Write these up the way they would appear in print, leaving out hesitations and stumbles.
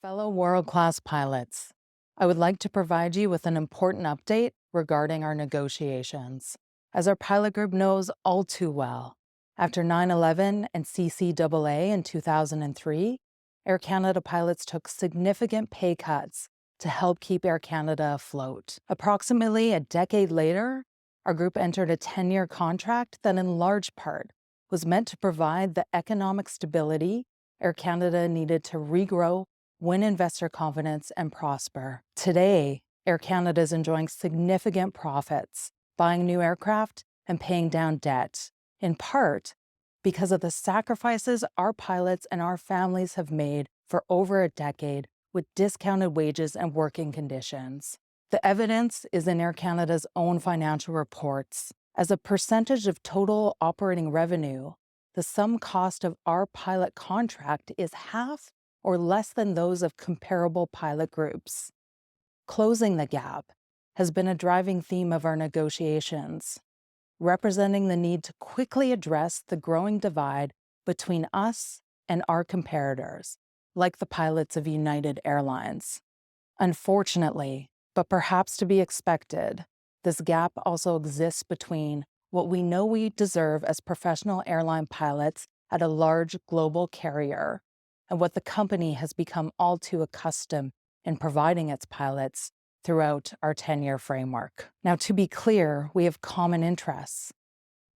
Fellow world-class pilots, I would like to provide you with an important update regarding our negotiations. As our pilot group knows all too well, after 9/11 and CCAA in 2003, Air Canada pilots took significant pay cuts to help keep Air Canada afloat. Approximately a decade later, our group entered a 10-year contract that in large part was meant to provide the economic stability Air Canada needed to regrow, win investor confidence, and prosper. Today, Air Canada is enjoying significant profits, buying new aircraft, and paying down debt, in part because of the sacrifices our pilots and our families have made for over a decade with discounted wages and working conditions. The evidence is in Air Canada's own financial reports. As a percentage of total operating revenue, the sum cost of our pilot contract is half or less than those of comparable pilot groups. Closing the gap has been a driving theme of our negotiations, representing the need to quickly address the growing divide between us and our comparators, like the pilots of United Airlines. Unfortunately, but perhaps to be expected, this gap also exists between what we know we deserve as professional airline pilots at a large global carrier and what the company has become all too accustomed in providing its pilots throughout our 10-year framework. Now, to be clear, we have common interests.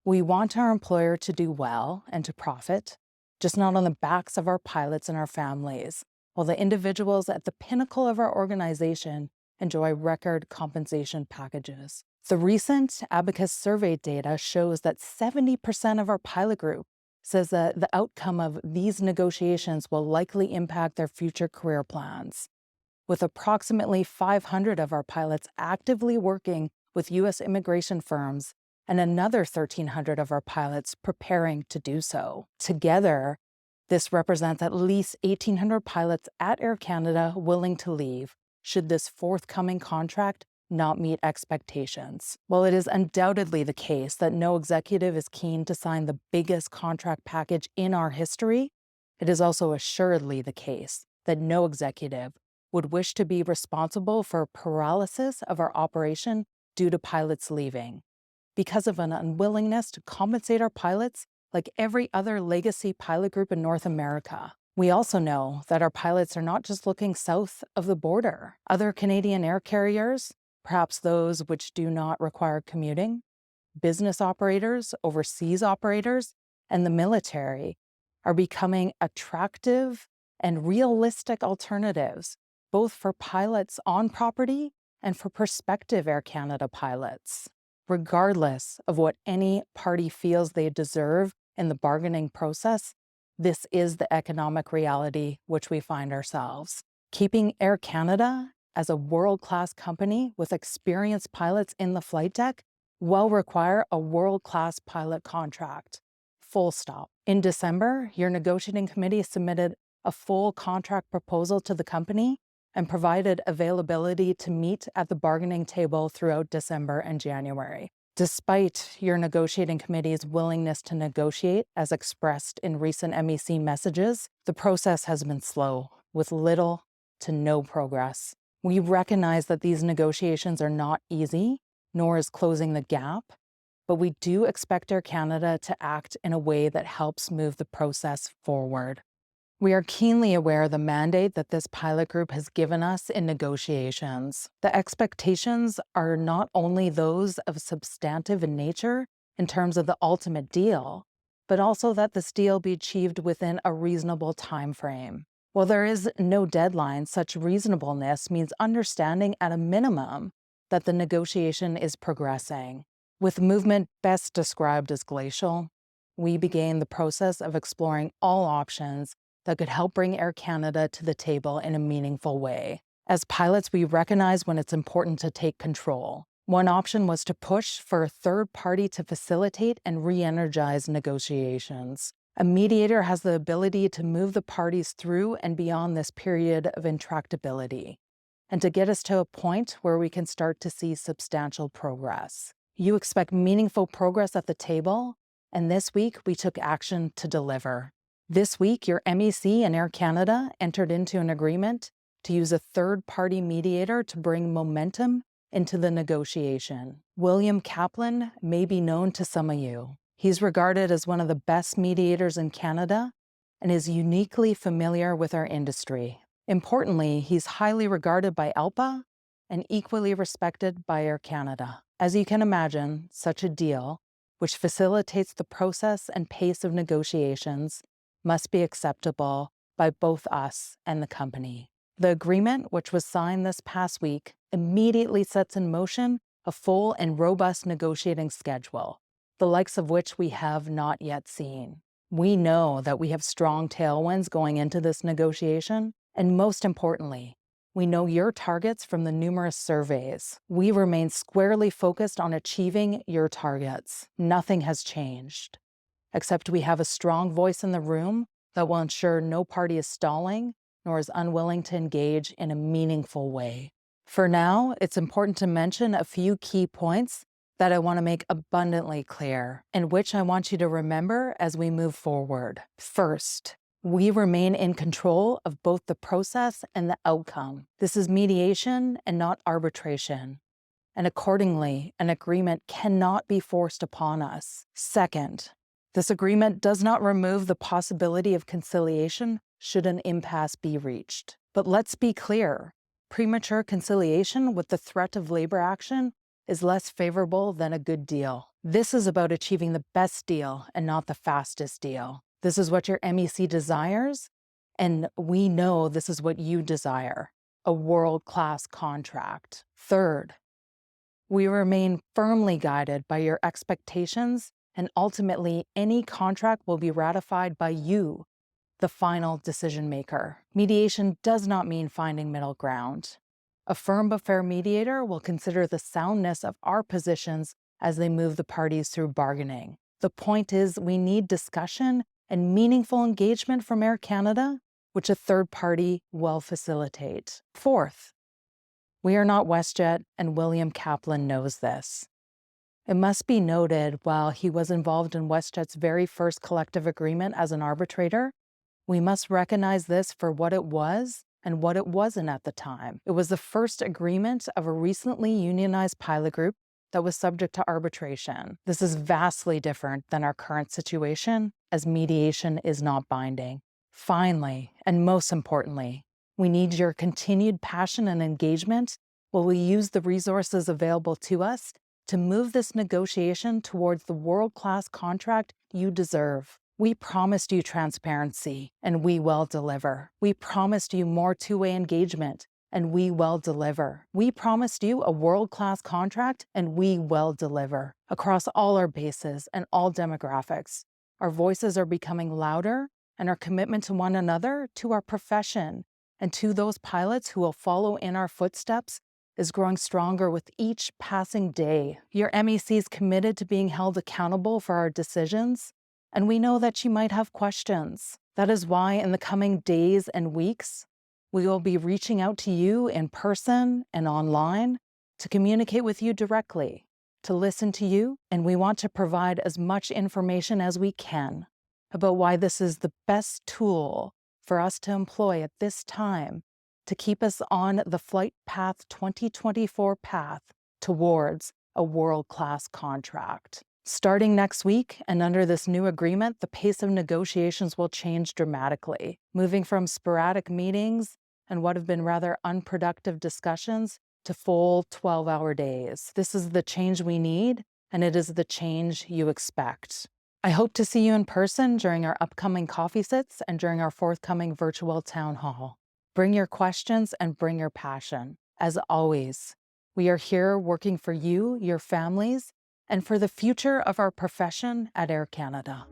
We want our employer to do well and to profit, just not on the backs of our pilots and our families, while the individuals at the pinnacle of our organization enjoy record compensation packages. The recent Abacus survey data shows that 70% of our pilot group says that the outcome of these negotiations will likely impact their future career plans, with approximately 500 of our pilots actively working with U.S. immigration firms and another 1,300 of our pilots preparing to do so. Together, this represents at least 1,800 pilots at Air Canada willing to leave should this forthcoming contract not meet expectations. While it is undoubtedly the case that no executive is keen to sign the biggest contract package in our history, it is also assuredly the case that no executive would wish to be responsible for paralysis of our operation due to pilots leaving, because of an unwillingness to compensate our pilots like every other legacy pilot group in North America. We also know that our pilots are not just looking south of the border. Other Canadian air carriers, perhaps those which do not require commuting, business operators, overseas operators, and the military are becoming attractive and realistic alternatives, both for pilots on property and for prospective Air Canada pilots. Regardless of what any party feels they deserve in the bargaining process, this is the economic reality which we find ourselves. Keeping Air Canada as a world-class company with experienced pilots in the flight deck will require a world-class pilot contract. Full stop. In December, your negotiating committee submitted a full contract proposal to the company and provided availability to meet at the bargaining table throughout December and January. Despite your negotiating committee's willingness to negotiate, as expressed in recent MEC messages, the process has been slow, with little to no progress. We recognize that these negotiations are not easy, nor is closing the gap, but we do expect Air Canada to act in a way that helps move the process forward. We are keenly aware of the mandate that this pilot group has given us in negotiations. The expectations are not only those of substantive in nature in terms of the ultimate deal, but also that this deal be achieved within a reasonable time frame. While there is no deadline, such reasonableness means understanding at a minimum that the negotiation is progressing. With movement best described as glacial, we began the process of exploring all options that could help bring Air Canada to the table in a meaningful way. As pilots, we recognize when it's important to take control. One option was to push for a third party to facilitate and re-energize negotiations. A mediator has the ability to move the parties through and beyond this period of intractability, and to get us to a point where we can start to see substantial progress. You expect meaningful progress at the table, and this week we took action to deliver. This week, your MEC and Air Canada entered into an agreement to use a third-party mediator to bring momentum into the negotiation. William Kaplan may be known to some of you. He's regarded as one of the best mediators in Canada and is uniquely familiar with our industry. Importantly, he's highly regarded by ALPA and equally respected by Air Canada. As you can imagine, such a deal, which facilitates the process and pace of negotiations, must be acceptable by both us and the company. The agreement, which was signed this past week, immediately sets in motion a full and robust negotiating schedule, the likes of which we have not yet seen. We know that we have strong tailwinds going into this negotiation, and most importantly, we know your targets from the numerous surveys. We remain squarely focused on achieving your targets. Nothing has changed, except we have a strong voice in the room that will ensure no party is stalling nor is unwilling to engage in a meaningful way. For now, it's important to mention a few key points that I want to make abundantly clear, and which I want you to remember as we move forward. First, we remain in control of both the process and the outcome. This is mediation and not arbitration, and accordingly, an agreement cannot be forced upon us. Second, this agreement does not remove the possibility of conciliation should an impasse be reached. But let's be clear, premature conciliation with the threat of labor action is less favorable than a good deal. This is about achieving the best deal and not the fastest deal. This is what your MEC desires, and we know this is what you desire, a world-class contract. Third, we remain firmly guided by your expectations, and ultimately any contract will be ratified by you, the final decision maker. Mediation does not mean finding middle ground. A firm but fair mediator will consider the soundness of our positions as they move the parties through bargaining. The point is, we need discussion and meaningful engagement from Air Canada, which a third party will facilitate. Fourth, we are not WestJet, and William Kaplan knows this. It must be noted, while he was involved in WestJet's very first collective agreement as an arbitrator, we must recognize this for what it was and what it wasn't at the time. It was the first agreement of a recently unionized pilot group that was subject to arbitration. This is vastly different than our current situation, as mediation is not binding. Finally, and most importantly, we need your continued passion and engagement while we use the resources available to us to move this negotiation towards the world-class contract you deserve. We promised you transparency, and we will deliver. We promised you more two-way engagement, and we will deliver. We promised you a world-class contract, and we will deliver. Across all our bases and all demographics, our voices are becoming louder, and our commitment to one another, to our profession, and to those pilots who will follow in our footsteps is growing stronger with each passing day. Your MEC is committed to being held accountable for our decisions, and we know that you might have questions. That is why in the coming days and weeks, we will be reaching out to you in person and online to communicate with you directly, to listen to you, and we want to provide as much information as we can about why this is the best tool for us to employ at this time to keep us on the Flight Path 2024 path towards a world-class contract. Starting next week, and under this new agreement, the pace of negotiations will change dramatically, moving from sporadic meetings and what have been rather unproductive discussions to full 12-hour days. This is the change we need, and it is the change you expect. I hope to see you in person during our upcoming coffee sits and during our forthcoming virtual town hall. Bring your questions and bring your passion. As always, we are here working for you, your families, and for the future of our profession at Air Canada.